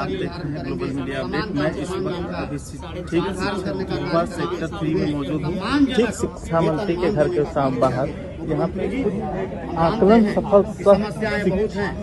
नमस्कार, देख रहे हैं ग्लोबल मीडिया अपडेट। मैं इस वक्त अभी ठीक शिक्षा सेक्टर 3 में मौजूद हूँ, ठीक शिक्षा मंत्री के घर के सामने बाहर। यहाँ पे कुछ आकलन सफल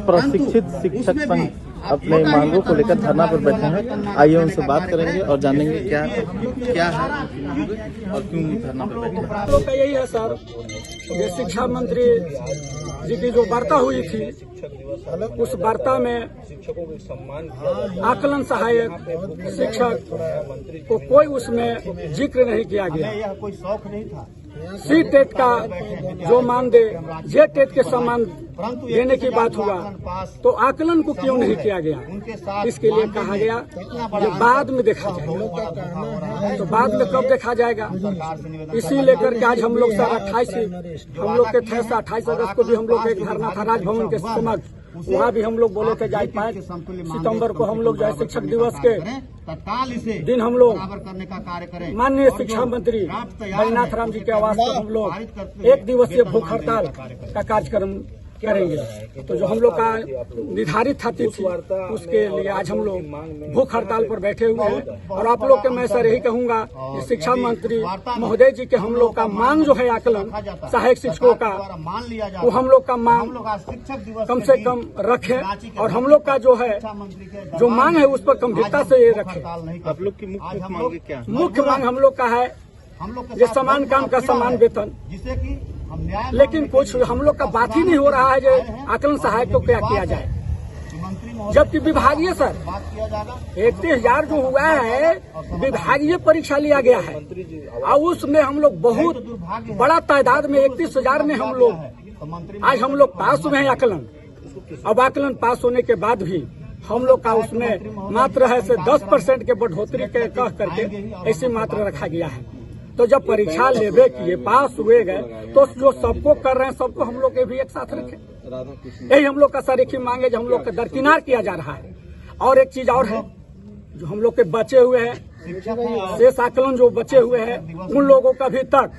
प्रशिक्षित शिक्षक संघ अपने मांगों को लेकर धरना पर बैठे हैं। आइए उनसे बात करेंगे और जानेंगे क्या है और क्यों धरना पर बैठे हैं। लोग का यही है सर, ये शिक्षा मंत्री जी की जो वार्ता हुई थी, उस वार्ता में आकलन सहायक शिक्षक को कोई उसमें जिक्र नहीं किया गया। कोई शौक नहीं था। सी टेट का जो मान दे, जे टेट के समान देने की बात हुआ, तो आकलन को क्यों नहीं किया गया? इसके लिए कहा गया कि बाद में देखा जाएगा। तो बाद में कब देखा जाएगा? इसी लेकर के आज हम लोग सर 28 हम लोग के थे 28 अगस्त को भी हम लोग एक धरना था राजभवन के समक्ष। वहाँ भी हम लोग बोले थे 5 सितंबर को हम लोग जो है शिक्षक दिवस के तत्काल इसे दिन हम लोग करने का कार्य करें। माननीय शिक्षा मंत्री बैजनाथ राम जी के आवास पर हम लोग 1 दिवसीय भूख हड़ताल का कार्यक्रम करेंगे। तो जो हम लोग का निर्धारित था तिथि, उसके लिए आज हम लोग भूख हड़ताल पर बैठे हुए हैं। और आप लोग के मैं सर यही कहूंगा कि शिक्षा मंत्री महोदय जी के हम लोग का मांग जो है आकलन सहायक शिक्षकों का, वो हम लोग का मांग कम से कम रखे और हम लोग का जो है जो मांग है उस पर गंभीरता से ये रखे। आप लोग की मुख्य मांग क्या? मुख्य मांग हम लोग का है ये समान काम का समान वेतन, जिसे कि लेकिन कुछ हम लोग का बात ही नहीं हो रहा है जो आकलन सहायक को क्या किया जाए। जबकि विभागीय सर 31,000 जो हुआ है विभागीय परीक्षा लिया गया है और उसमें हम लोग बहुत बड़ा तादाद में 31,000 में हम लोग आज हम लोग पास हुए हैं आकलन। अब आकलन पास होने के बाद भी हम लोग का उसमें मात्र है से 10% के बढ़ोतरी के कह करके ऐसी मात्र रखा गया है। तो जब परीक्षा लेवे किए पास हुए गए तो जो सबको कर रहे हैं सबको हम लोग के भी एक साथ रखें। यही हम लोग का सर एक ही मांगे जो हम लोग का दरकिनार किया जा रहा है। और एक चीज और है जो हम लोग के बचे हुए हैं शेष आकलन जो बचे हुए हैं उन लोगों का भी तक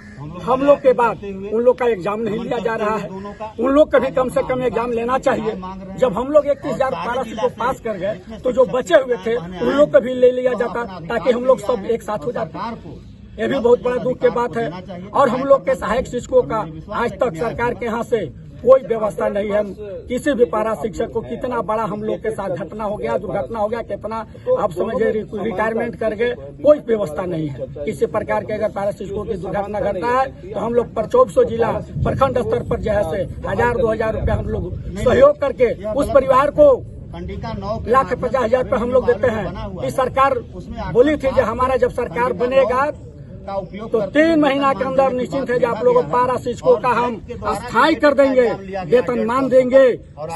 हम लोग के बाद उन लोग का एग्जाम नहीं लिया जा रहा है। उन लोग का भी कम से कम एग्जाम लेना चाहिए। जब हम लोग 31,012 को पास कर गए तो जो बचे हुए थे उन लोग का भी ले लिया जाता ताकि हम लोग सब एक साथ हो जाते। ये भी बहुत बड़ा दुख की बात है। और हम लोग के सहायक शिक्षकों का आज तक सरकार के यहाँ से कोई व्यवस्था नहीं है। किसी भी पारा शिक्षक को कितना बड़ा हम लोग के साथ घटना हो गया, दुर्घटना हो गया, कितना आप समझे रिटायरमेंट कर गए, कोई व्यवस्था नहीं है। किसी प्रकार के अगर पारा शिक्षकों की दुर्घटना घटता है तो हम लोग पर 2400 जिला प्रखंड स्तर पर जो है से 1,000-2,000 रुपया हम लोग सहयोग करके उस परिवार को 1,50,000 रुपया हम लोग देते हैं। इस सरकार बोली थी जो हमारा जब सरकार बनेगा तो 3 महीना के अंदर निश्चिंत है जो आप लोगों को पारा शिक्षकों का हम स्थायी कर देंगे, वेतन मान देंगे,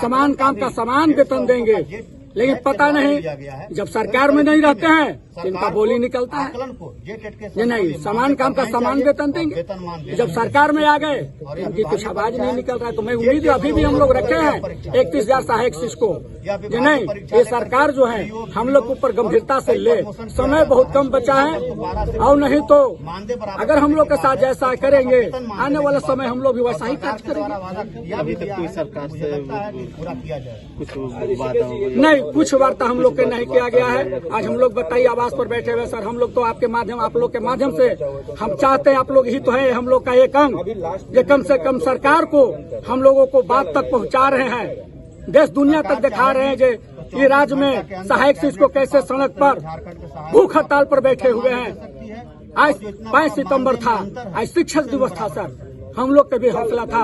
समान काम का समान वेतन देंगे। लेकिन पता नहीं जब सरकार में नहीं रहते हैं इनका बोली निकलता है ये नहीं समान काम का समान वेतन देंगे। जब सरकार में आ गए इनकी कुछ आवाज नहीं निकल रहा है। तो मैं उम्मीद अभी भी हम लोग रखे हैं 31,000 सहायक शिक्षकों ये नहीं, ये सरकार जो है हम लोग ऊपर गंभीरता से ले। समय बहुत कम बचा है और नहीं तो अगर हम लोग के साथ जैसा करेंगे आने वाला समय हम लोग भी वैसा ही कार्य करेंगे। अभी तक कोई सरकार से कुछ नहीं, कुछ वार्ता हम लोग के नहीं किया गया है। आज हम लोग बताइए आवास पर बैठे हुए सर, हम लोग तो आपके माध्यम आप लोग के माध्यम से हम चाहते हैं, आप लोग ही तो है हम लोग का एक अंग, ये कम से कम सरकार को हम लोगों को बात तक पहुंचा रहे हैं, देश दुनिया तक दिखा रहे हैं जो ये राज्य में सहायक शिक्षक कैसे सड़क पर भूख हड़ताल पर बैठे हुए हैं। आज 5 सितंबर था, आज शिक्षक दिवस था सर। हम लोग के भी हौसला था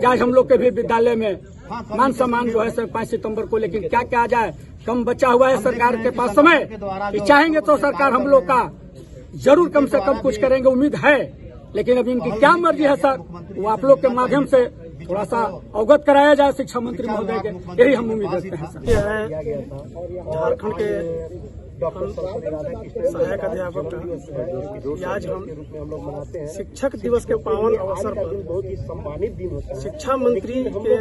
आज हम लोग के भी विद्यालय में मान सम्मान जो है सर 5 सितंबर को। लेकिन क्या क्या जाए, कम बचा हुआ है सरकार के पास समय। चाहेंगे तो सरकार हम लोग का जरूर कम से कम कुछ करेंगे, उम्मीद है। लेकिन अब इनकी क्या मर्जी है सर, वो आप लोग के माध्यम से थोड़ा सा अवगत कराया जाए शिक्षा मंत्री महोदय के, यही हम उम्मीद रखते हैं सर। झारखंड के सहायक अध्यापक का आज हम शिक्षक दिवस के पावन अवसर पर बहुत ही सम्मानित दिन होता है। शिक्षा मंत्री के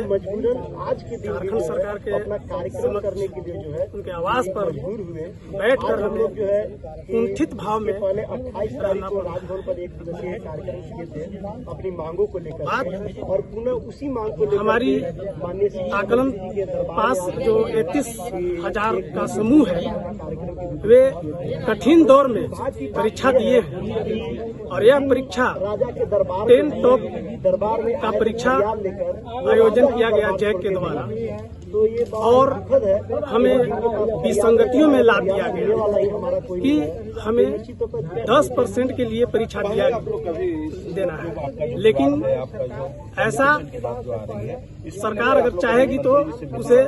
आज के झारखंड सरकार के कार्यक्रम करने के लिए जो है उनके आवास पर बैठकर हम लोग जो है कुंठित भाव में पहले 28 तारीख को राजभवन पर एक दिवसीय कार्यक्रम किए थे अपनी मांगों को लेकर और पुनः उसी मांग को लेकर हमारी आकलन पास जो 31,000 का समूह है वे कठिन दौर में परीक्षा दिए हैं और यह परीक्षा 10 टॉप का परीक्षा आयोजन किया गया जैक के द्वारा और हमें विसंगतियों में ला दिया गया कि हमें 10% के लिए परीक्षा देना है, लेकिन ऐसा सरकार अगर चाहेगी तो उसे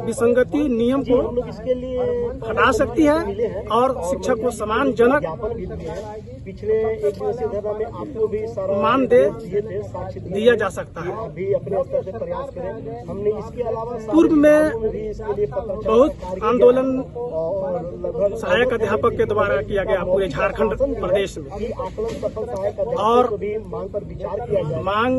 विसंगति नियम को हटा सकती है और शिक्षक को सम्मानजनक पिछले एक दिवसीय धरना में आपको भी मान दिया जा सकता है। अपने स्तर से प्रयास करें। हमने इसके अलावा पूर्व में बहुत आंदोलन सहायक अध्यापक के द्वारा किया गया पूरे झारखंड प्रदेश में और मांग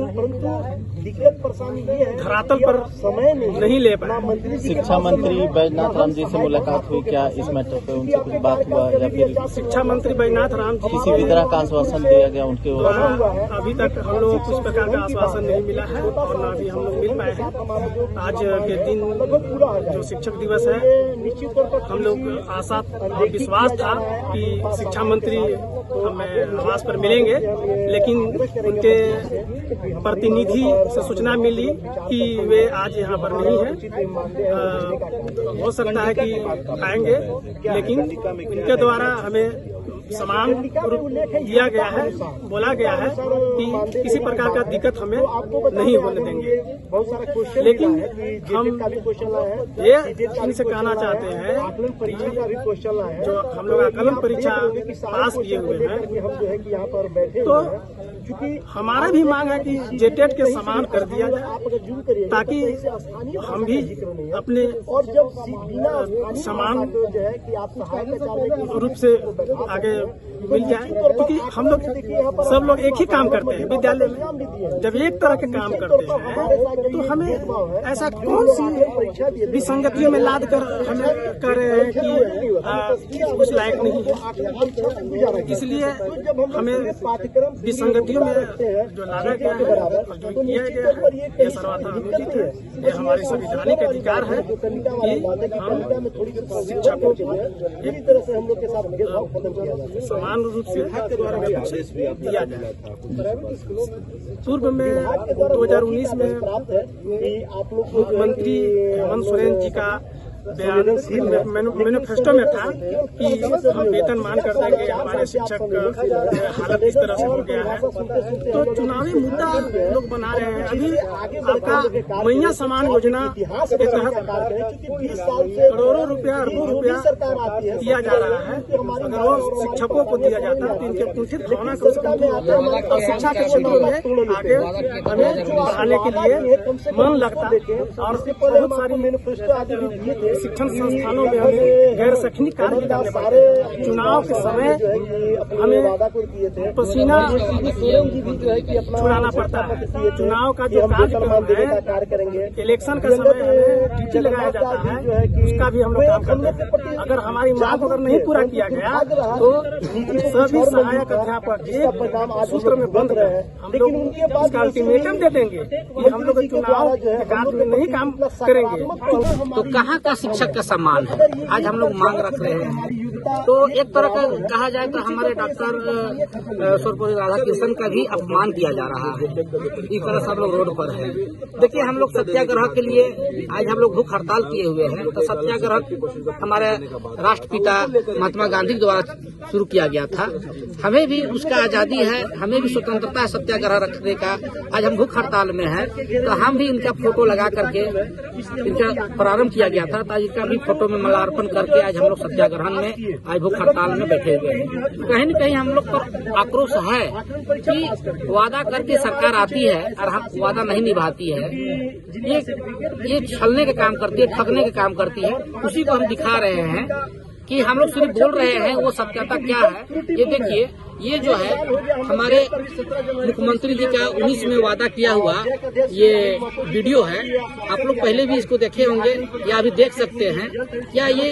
दिक्कत परेशानी ये है धरातल पर समय नहीं ले पाए। शिक्षा मंत्री बैजनाथ राम जी से मुलाकात हुई क्या इस मैटर पे, उनसे कुछ बात हुआ या फिर शिक्षा मंत्री बैजनाथ राम जी किसी भी तरह का आश्वासन दिया गया उनके ओर? अभी तक हम लोग कुछ प्रकार का आश्वासन नहीं मिला है और न भी हम लोग मिल पाए हैं। आज के दिन जो शिक्षक दिवस है हम लोग आशा और विश्वास था कि शिक्षा मंत्री हमें आवास पर मिलेंगे, लेकिन उनके प्रतिनिधि से सूचना मिली कि वे आज यहाँ पर नहीं है। हो सकता है कि आएंगे, लेकिन इनके द्वारा हमें समान रूप दिया गया है, बोला गया है कि किसी प्रकार का दिक्कत हमें नहीं होने देंगे। लेकिन हम ये इनसे कहना चाहते हैं जो हम लोग आकलन परीक्षा पास किए हुए हैं तो हमारा भी मांग है कि जेटेट के समान कर दिया जाए ताकि हम भी अपने समान रूप से आगे मिल जाए, क्योंकि हम लोग सब लोग एक ही काम करते हैं विद्यालय में। जब एक तरह के काम करते हैं तो हमें ऐसा कौन सी विसंगतियों में लाद कर हमें कर रहे हैं कि कुछ लायक नहीं है। इसलिए हमें विसंगतियों में जो लादा गया है और जो किया गया है ये सर्वथा अनुचित है। ये हमारी संवैधानिक अधिकार है कि हम शिक्षकों को एक तरह से हम लोग के साथ समान रूप से के द्वारा दिया जाए। पूर्व में 2019 में मुख्यमंत्री हेमंत सोरेन जी का बयान मैनिफेस्टो में था कि हम वेतन मान कर देंगे, हमारे शिक्षक हालत इस तरह से हो गया है। तो चुनावी मुद्दा लोग बना रहे हैं। अभी आपका मैया समान योजना के तहत करोड़ों रुपया अरबों रुपया दिया जा रहा है। अगर वो शिक्षकों को दिया जाता है तो इनके कुंठित भावना को और शिक्षा के क्षेत्र में आगे हमें बढ़ाने के लिए मन लगता और बहुत सारी शिक्षण संस्थानों में हमें गैर शैक्षणिक कार्य करने पड़ते हैं। चुनाव के समय हमें पसीना छुड़ाना पड़ता है। चुनाव का जो कार्यक्रम है, इलेक्शन का समय हमें ड्यूटी लगाया जाता है, उसका भी हम लोग काम करते हैं। अगर हमारी मांग अगर नहीं पूरा किया गया तो सभी सहायक अध्यापक एक सूत्र में बंद रहे। हम लोग इसका अल्टीमेटम दे देंगे कि हम लोग चुनाव के कार्य में नहीं काम करेंगे। तो कहाँ का शिक्षक का सम्मान है आज हम लोग मांग रख रहे हैं। तो एक तरह का कहा जाए तो हमारे डॉक्टर सर्वपल्ली राधाकृष्णन का भी अपमान किया जा रहा है। इस तरह सब लोग रोड पर हैं। देखिए हम लोग सत्याग्रह के लिए आज हम लोग भूख हड़ताल किए हुए हैं। तो सत्याग्रह हमारे राष्ट्रपिता महात्मा गांधी द्वारा शुरू किया गया था। हमें भी उसका आजादी है, हमें भी स्वतंत्रता सत्याग्रह रखने का। आज हम भूख हड़ताल में हैं तो हम भी इनका फोटो लगा करके इनका प्रारंभ किया गया था। तो इनका भी फोटो में माल्यार्पण करके आज हम लोग सत्याग्रह में आज भूख हड़ताल में बैठे हुए हैं। कहीं न कहीं हम लोग पर आक्रोश है कि वादा करके सरकार आती है और हम वादा नहीं निभाती है। ये छलने का काम करती है, ठगने का काम करती है। उसी को हम दिखा रहे हैं कि हम लोग सिर्फ बोल रहे हैं, वो सत्यता क्या है ये देखिए। ये जो है हमारे मुख्यमंत्री जी का 19 में वादा किया हुआ ये वीडियो है। आप लोग पहले भी इसको देखे होंगे या अभी देख सकते हैं। क्या ये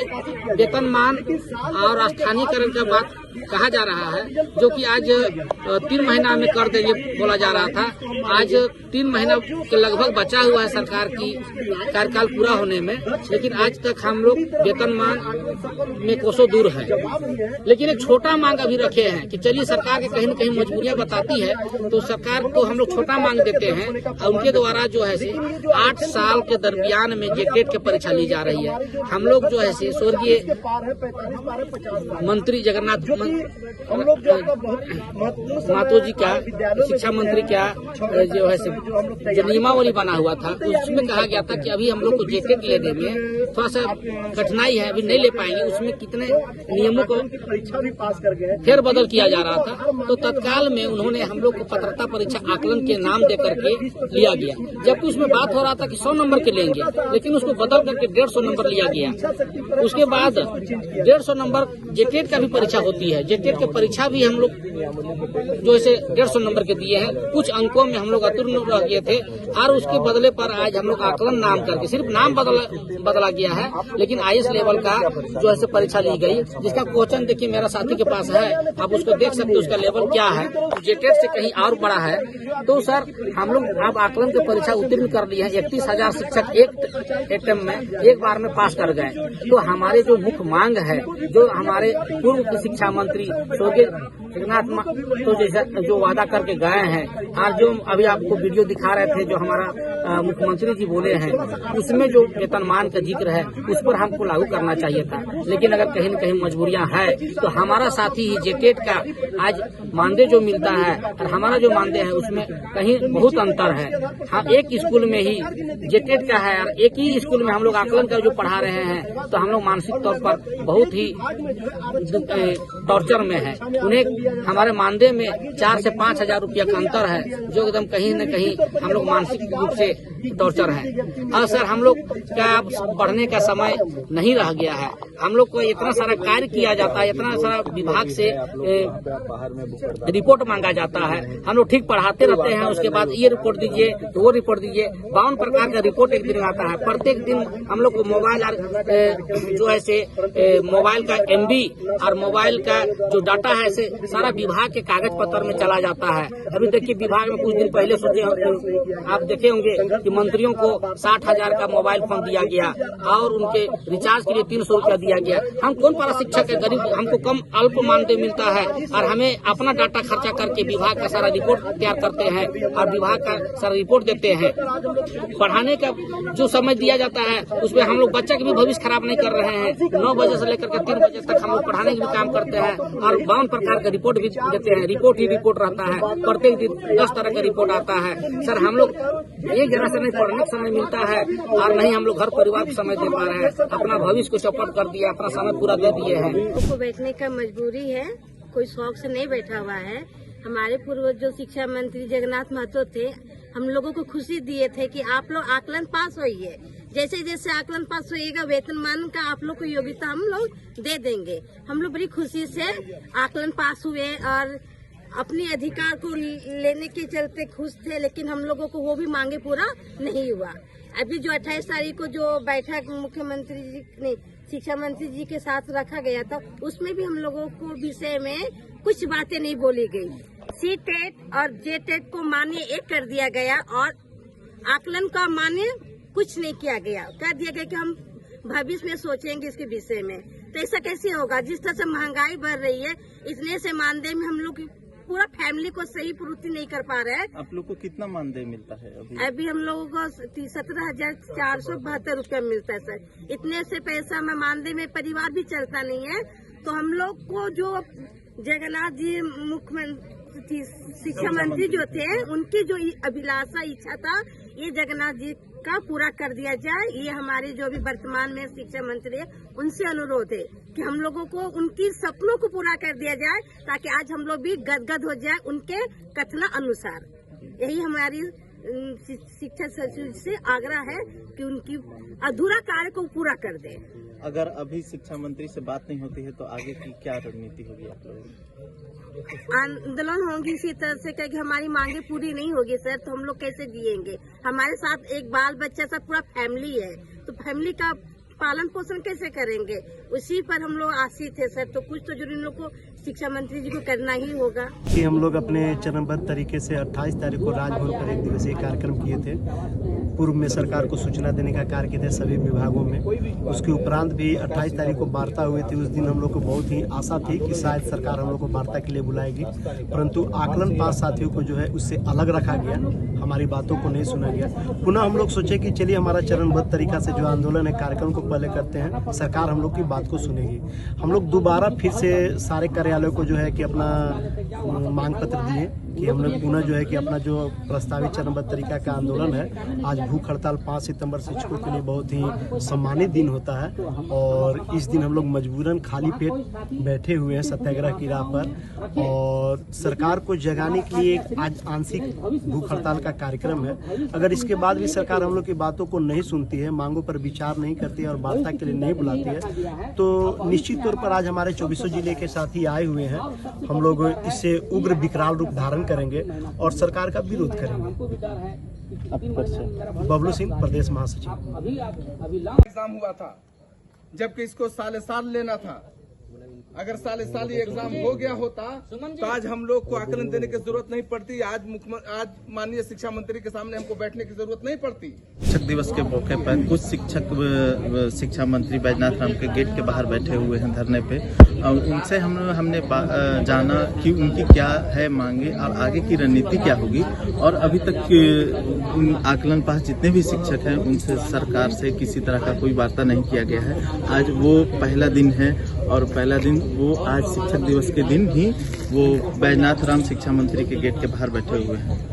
वेतनमान और स्थानीयकरण का बात कहा जा रहा है, जो कि आज 3 महीना में कर देंगे बोला जा रहा था। आज 3 महीना के लगभग बचा हुआ है सरकार की कार्यकाल पूरा होने में, लेकिन आज तक हम लोग वेतनमान में कोसों दूर है। लेकिन एक छोटा मांग अभी रखे हैं कि चलिए सरकार के कहीं न कहीं मजबूरियां बताती है, तो सरकार को हम लोग छोटा मांग देते हैं। और उनके द्वारा जो है 8 साल के दरमियान में जेटेट की परीक्षा ली जा रही है। हम लोग जो है स्वर्गीय मंत्री जगन्नाथ महतो जी का, शिक्षा मंत्री का जो है जो नियमावली बना हुआ था, उसमें कहा गया था कि अभी हम लोग को जेटेट लेने में थोड़ा सा कठिनाई है, अभी नहीं ले पाएंगे। उसमें कितने नियमों को फेर बदल किया जा रहा था, तो तत्काल में उन्होंने हम लोग को पात्रता परीक्षा आकलन के नाम दे करके लिया गया। जबकि उसमें बात हो रहा था कि 100 नंबर के लेंगे, लेकिन उसको बदल करके 150 नंबर लिया गया। उसके बाद 150 नंबर जेटेट का भी परीक्षा होती है। जेटेट की परीक्षा भी हम लोग जो ऐसे 150 नंबर के दिए हैं। कुछ अंकों में हम लोग अतुर्ण रह गए थे, और उसके बदले पर आज हम लोग आकलन नाम करके सिर्फ नाम बदला गया है, लेकिन IAS लेवल का जो है परीक्षा ली गई, जिसका क्वेश्चन देखिए मेरा साथी के पास है, आप उसको देख सकते हो उसका लेवल क्या है, जेटेट से कहीं और बड़ा है। तो सर हम लोग अब आकलन की परीक्षा उत्तीर्ण कर ली है। 31,000 शिक्षक एक अटेम्प्ट में एक बार में पास कर गए। तो हमारे जो मुख्य मांग है, जो हमारे पूर्व के शिक्षा मंत्री स्वर्गीय जगन्नाथ तो जैसा जो वादा करके गए हैं, और जो अभी आपको वीडियो दिखा रहे थे जो हमारा मुख्यमंत्री जी बोले हैं, उसमें जो वेतनमान का जिक्र है उस पर हमको लागू करना चाहिए था। लेकिन अगर कहीं न कहीं मजबूरियां है, तो हमारा साथी ही जेटेट का आज मानदेय जो मिलता है और हमारा जो मानदेय है उसमें कहीं बहुत अंतर है। हम एक स्कूल में ही जेटेट का है और एक ही स्कूल में हम लोग आकलन का जो पढ़ा रहे हैं, तो हम लोग मानसिक तौर पर बहुत ही टॉर्चर में है। उन्हें हमारे मानदेय में 4 से 5 हजार रुपया का अंतर है, जो एकदम कहीं न कहीं हम लोग मानसिक रूप से टॉर्चर है। और सर हम लोग का अब पढ़ने का समय नहीं रह गया है। हम लोग को इतना सारा कार्य किया जाता है, इतना सारा विभाग से रिपोर्ट मांगा जाता है। हम लोग ठीक पढ़ाते रहते हैं, उसके बाद ये रिपोर्ट दीजिए तो वो रिपोर्ट दीजिए। 52 प्रकार का रिपोर्ट एक दिन आता है। प्रत्येक दिन हम लोग को मोबाइल जो है मोबाइल का MB और मोबाइल का जो डाटा है सारा विभाग के कागज पत्र में चला जाता है। अभी देखिए विभाग में कुछ दिन पहले आप देखे होंगे कि मंत्रियों को 60,000 का मोबाइल फोन दिया गया और उनके रिचार्ज के लिए 300 रुपया दिया गया। हम कौन पारा शिक्षक है, गरीब, हमको कम अल्प मानदेय मिलता है और हमें अपना डाटा खर्चा करके विभाग का सारा रिपोर्ट तैयार करते हैं और विभाग का सारा रिपोर्ट देते हैं। पढ़ाने का जो समय दिया जाता है उसमें हम लोग बच्चे के भी भविष्य खराब नहीं कर रहे हैं। 9 बजे से लेकर के 3 बजे तक हम लोग पढ़ाने का भी काम करते हैं और 52 प्रकार का रिपोर्ट भी देते हैं। रिपोर्ट ही रिपोर्ट रहता है, प्रत्येक दिन 10 तरह का रिपोर्ट आता है। सर हम लोग एक जगह से नहीं पढ़ने का समय मिलता है और नहीं हम लोग घर परिवार को समय दे पा रहे हैं। अपना भविष्य को चौपट कर दिया, अपना समय पूरा दे दिए हैं। को बैठने का मजबूरी है, कोई शौक से नहीं बैठा हुआ है। हमारे पूर्व जो शिक्षा मंत्री जगन्नाथ महतो थे, हम लोगों को खुशी दिए थे कि आप लोग आकलन पास होइए, जैसे जैसे आकलन पास होइएगा वेतनमान का आप लोग को योग्यता हम लोग दे देंगे। हम लोग बड़ी खुशी से आकलन पास हुए और अपने अधिकार को लेने के चलते खुश थे, लेकिन हम लोगों को वो भी मांगे पूरा नहीं हुआ। अभी जो 28 तारीख को जो बैठक मुख्यमंत्री जी ने शिक्षा मंत्री जी के साथ रखा गया था, उसमें भी हम लोगों को विषय में कुछ बातें नहीं बोली गई। C-TET और J-TET को मान्य एक कर दिया गया और आकलन का मान्य कुछ नहीं किया गया। कह दिया गया कि हम भविष्य में सोचेंगे इसके विषय में। तो ऐसा कैसे होगा? जिस तरह से महंगाई बढ़ रही है, इतने से मानदेय में हम लोग पूरा फैमिली को सही पूर्ति नहीं कर पा रहे हैं। आप लोग को कितना मानदेय मिलता है अभी हम लोगों को 17,472 रुपया मिलता है सर। इतने से पैसा में मानदेय में परिवार भी चलता नहीं है। तो हम लोग को जो जगन्नाथ जी मुख्यमंत्री शिक्षा मंत्री जो थे, उनकी जो अभिलाषा इच्छा था, ये जगन्नाथ जी का पूरा कर दिया जाए। ये हमारे जो भी वर्तमान में शिक्षा मंत्री है, उनसे अनुरोध है कि हम लोगों को उनकी सपनों को पूरा कर दिया जाए, ताकि आज हम लोग भी गदगद हो जाए उनके कथना अनुसार। यही हमारी शिक्षा सचिव से आग्रह है कि उनकी अधूरा कार्य को पूरा कर दे। अगर अभी शिक्षा मंत्री से बात नहीं होती है तो आगे की क्या रणनीति होगी आप लोगों की? आंदोलन होंगी इसी तरह से कि हमारी मांगे पूरी नहीं होगी सर, तो हम लोग कैसे जिएंगे? हमारे साथ एक बाल बच्चा सब पूरा फैमिली है, तो फैमिली का पालन पोषण कैसे करेंगे? उसी पर हम लोग आश्रित है सर, तो कुछ तो जरूर इन लोग को शिक्षा मंत्री जी को करना ही होगा। कि हम लोग अपने चरणबद्ध तरीके से 28 तारीख को राजभवन पर 1 दिवसीय कार्यक्रम किए थे। पूर्व में सरकार को सूचना देने का कार्य किए थे सभी विभागों में। उसके उपरांत भी 28 तारीख को वार्ता हुई थी। उस दिन हम लोग को बहुत ही आशा थी कि शायद सरकार हम लोग को वार्ता के लिए बुलाएगी, परंतु आकलन पास साथियों को जो है उससे अलग रखा गया, हमारी बातों को नहीं सुना गया। पुनः हम लोग सोचे कि चलिए हमारा चरणबद्ध तरीका से जो आंदोलन है कार्यक्रम को पहले करते हैं, सरकार हम लोग की बात को सुनेगी। हम लोग दोबारा फिर से सारे कार्यालयों को जो है कि अपना मांग पत्र दिए कि हम लोग पुनः जो है कि अपना जो प्रस्तावित चरणबद्ध तरीका का आंदोलन है, आज भूख हड़ताल 5 सितंबर शिक्षकों के लिए बहुत ही सम्मानित दिन होता है और इस दिन हम लोग मजबूरन खाली पेट बैठे हुए हैं सत्याग्रह की राह पर और सरकार को जगाने के लिए आज आंशिक भूख हड़ताल का कार्यक्रम है। अगर इसके बाद भी सरकार हम लोग की बातों को नहीं सुनती है, मांगों पर विचार नहीं करती है और वार्ता के लिए नहीं बुलाती है, तो निश्चित तौर पर आज हमारे 24 जिले के साथी आए हुए हैं। हम लोग इससे उग्र विकराल रूप धारण करेंगे और सरकार का विरोध करेंगे। बबलू सिंह, प्रदेश महासचिव। एग्जाम हुआ था, जबकि इसको साल लेना था। अगर साल ये एग्जाम हो गया होता तो आज हम लोग को आकलन देने की जरूरत नहीं पड़ती। आज माननीय शिक्षा मंत्री के सामने हमको बैठने की जरूरत नहीं पड़ती। शिक्षक दिवस के मौके पर कुछ शिक्षक शिक्षा मंत्री बैजनाथ राम के गेट के बाहर बैठे हुए हैं धरने पे, और उनसे हमने जाना कि उनकी क्या है मांगे और आगे की रणनीति क्या होगी। और अभी तक आकलन पास जितने भी शिक्षक हैं उनसे सरकार से किसी तरह का कोई वार्ता नहीं किया गया है। आज वो पहला दिन है और पहला दिन वो आज शिक्षक दिवस के दिन ही वो बैजनाथ राम शिक्षा मंत्री के गेट के बाहर बैठे हुए हैं।